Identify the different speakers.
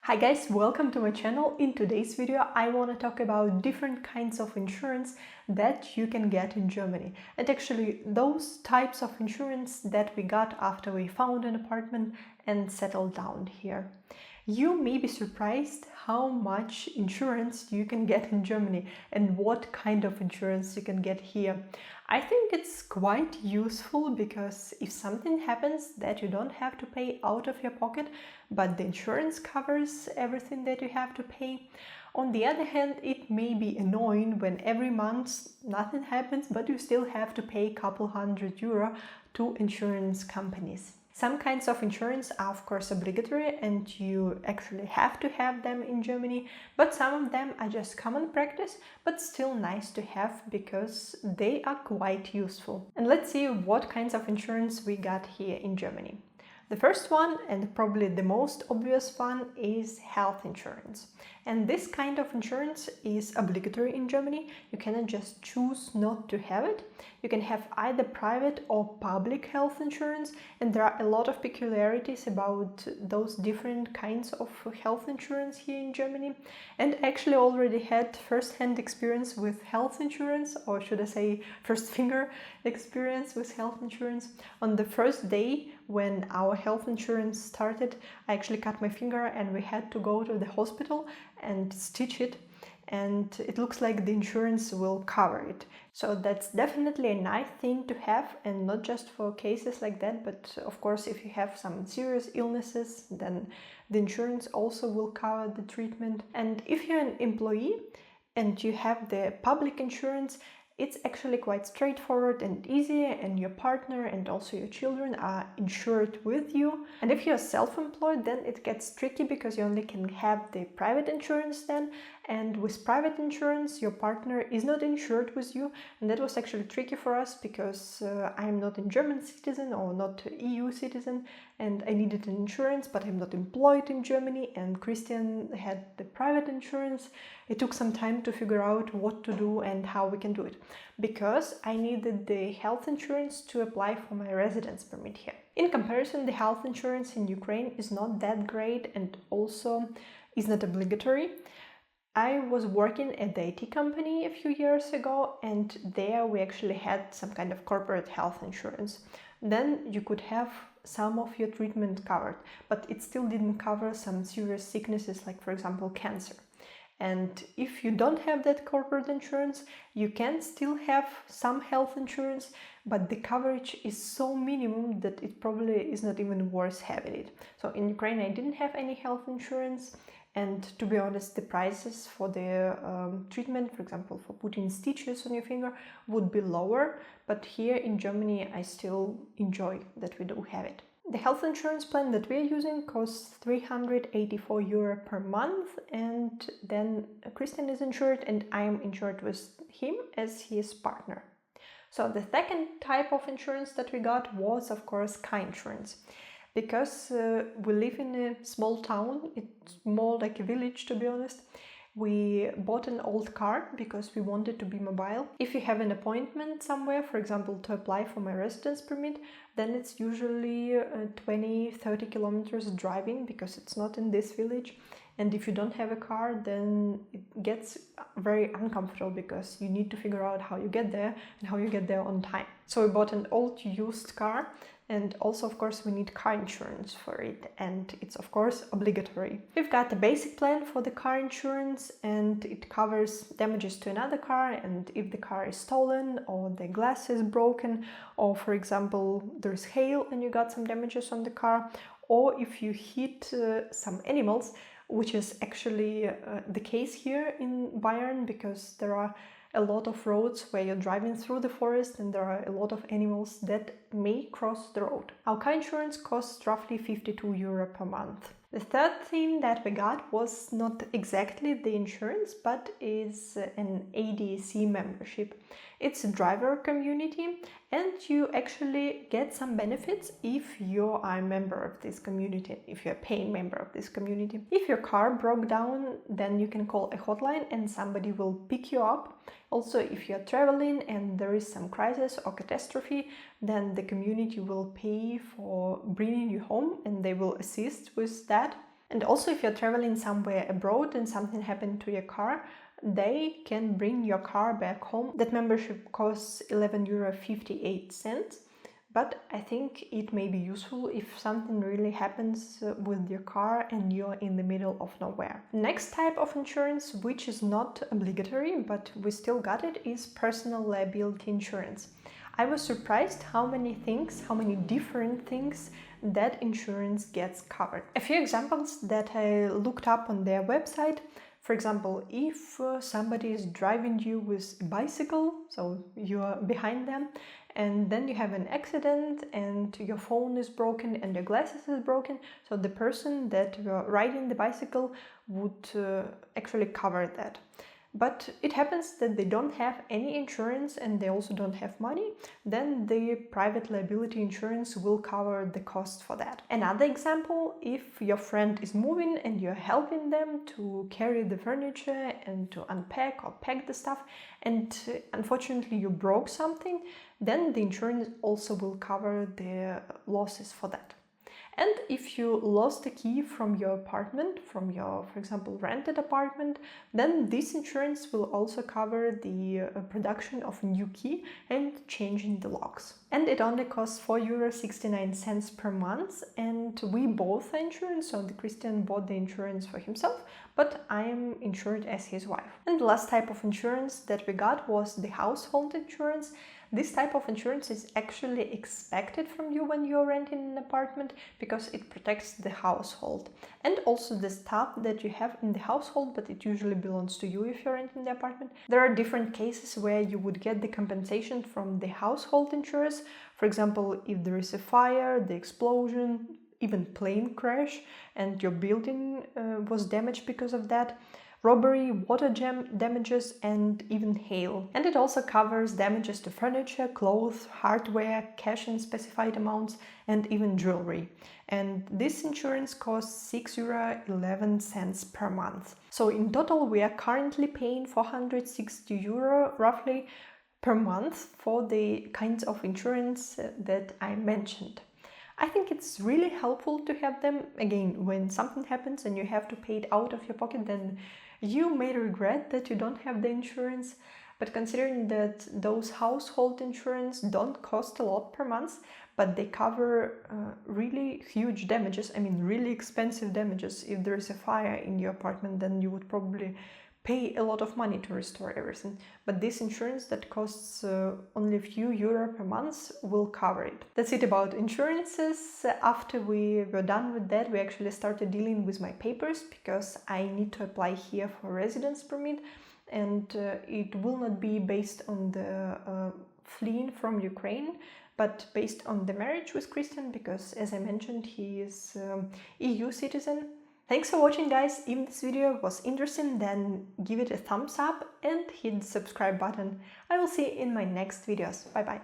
Speaker 1: Hi guys, welcome to my channel. In today's video I want to talk about different kinds of insurance that you can get in Germany, and actually those types of insurance that we got after we found an apartment and settled down here. You may be surprised how much insurance you can get in Germany and what kind of insurance you can get here. I think it's quite useful because if something happens that you don't have to pay out of your pocket, but the insurance covers everything that you have to pay. On the other hand, it may be annoying when every month nothing happens, but you still have to pay a couple €100 to insurance companies. Some kinds of insurance are of course obligatory and you actually have to have them in Germany, but some of them are just common practice, but still nice to have because they are quite useful. And let's see what kinds of insurance we got here in Germany. The first one, and probably the most obvious one, is health insurance. And this kind of insurance is obligatory in Germany. You cannot just choose not to have it. You can have either private or public health insurance, and there are a lot of peculiarities about those different kinds of health insurance here in Germany. And actually already had first-hand experience with health insurance, or should I say first-finger experience with health insurance. On the first day when our health insurance started, I actually cut my finger and we had to go to the hospital and stitch it, and it looks like the insurance will cover it. So that's definitely a nice thing to have, and not just for cases like that, but of course if you have some serious illnesses, then the insurance also will cover the treatment. And if you're an employee and you have the public insurance, it's actually quite straightforward and easy, and your partner and also your children are insured with you. And if you're self-employed, then it gets tricky because you only can have the private insurance then, and with private insurance your partner is not insured with you, and that was actually tricky for us because I'm not a German citizen or not an EU citizen, and I needed an insurance, but I'm not employed in Germany, and Christian had the private insurance. It took some time to figure out what to do and how we can do it, because I needed the health insurance to apply for my residence permit here. In comparison, the health insurance in Ukraine is not that great and also is not obligatory. I was working at the IT company a few years ago, and there we actually had some kind of corporate health insurance. Then you could have some of your treatment covered, but it still didn't cover some serious sicknesses like, for example, cancer. And if you don't have that corporate insurance, you can still have some health insurance, but the coverage is so minimum that it probably is not even worth having it. So in Ukraine, I didn't have any health insurance. And to be honest, the prices for the treatment, for example, for putting stitches on your finger, would be lower. But here in Germany, I still enjoy that we do have it. The health insurance plan that we're using costs €384 per month, and then Christian is insured and I'm insured with him as his partner. So the second type of insurance that we got was, of course, car insurance. Because we live in a small town, it's more like a village to be honest, we bought an old car because we wanted to be mobile. If you have an appointment somewhere, for example, to apply for my residence permit, then it's usually 20-30 kilometers driving because it's not in this village. And if you don't have a car, then it gets very uncomfortable because you need to figure out how you get there and how you get there on time. So we bought an old used car, and also of course we need car insurance for it, and it's of course obligatory. We've got the basic plan for the car insurance, and it covers damages to another car, and if the car is stolen or the glass is broken, or for example there's hail and you got some damages on the car, or if you hit some animals, which is actually the case here in Bayern, because there are a lot of roads where you're driving through the forest and there are a lot of animals that may cross the road. Our car insurance costs roughly €52 per month. The third thing that we got was not exactly the insurance, but is an ADAC membership. It's a driver community, and you actually get some benefits if you are a member of this community, if you're a paying member of this community. If your car broke down, then you can call a hotline and somebody will pick you up. Also, if you're traveling and there is some crisis or catastrophe, then the community will pay for bringing you home and they will assist with that. And also, if you're traveling somewhere abroad and something happened to your car, they can bring your car back home. That membership costs €11.58. But I think it may be useful if something really happens with your car and you're in the middle of nowhere. Next type of insurance, which is not obligatory, but we still got it, is personal liability insurance. I was surprised how many different things that insurance gets covered. A few examples that I looked up on their website. For example, if somebody is driving you with a bicycle, so you are behind them, and then you have an accident and your phone is broken and your glasses is broken, so the person that you're riding the bicycle would actually cover that. But it happens that they don't have any insurance and they also don't have money, then the private liability insurance will cover the cost for that. Another example, if your friend is moving and you're helping them to carry the furniture and to unpack or pack the stuff, and unfortunately you broke something, then the insurance also will cover the losses for that. And if you lost a key from your apartment, from your, for example, rented apartment, then this insurance will also cover the production of a new key and changing the locks. And it only costs €4.69 per month, and we both are insured, so the Christian bought the insurance for himself, but I am insured as his wife. And the last type of insurance that we got was the household insurance. This type of insurance is actually expected from you when you're renting an apartment because it protects the household and also the stuff that you have in the household, but it usually belongs to you if you're renting the apartment. There are different cases where you would get the compensation from the household insurers. For example, if there is a fire, the explosion, even plane crash, and your building was damaged because of that. Robbery, water damages, and even hail. And it also covers damages to furniture, clothes, hardware, cash in specified amounts, and even jewelry. And this insurance costs €6.11 per month. So in total, we are currently paying €460 roughly per month for the kinds of insurance that I mentioned. I think it's really helpful to have them. Again, when something happens and you have to pay it out of your pocket, then you may regret that you don't have the insurance. But considering that those household insurance don't cost a lot per month, but they cover really huge damages, I mean really expensive damages. If there is a fire in your apartment, then you would probably pay a lot of money to restore everything. But this insurance that costs only a few euro per month will cover it. That's it about insurances. After we were done with that, we actually started dealing with my papers because I need to apply here for residence permit, and it will not be based on the fleeing from Ukraine, but based on the marriage with Christian, because as I mentioned, he is EU citizen. Thanks for watching, guys. If this video was interesting, then give it a thumbs up and hit the subscribe button. I will see you in my next videos. Bye bye.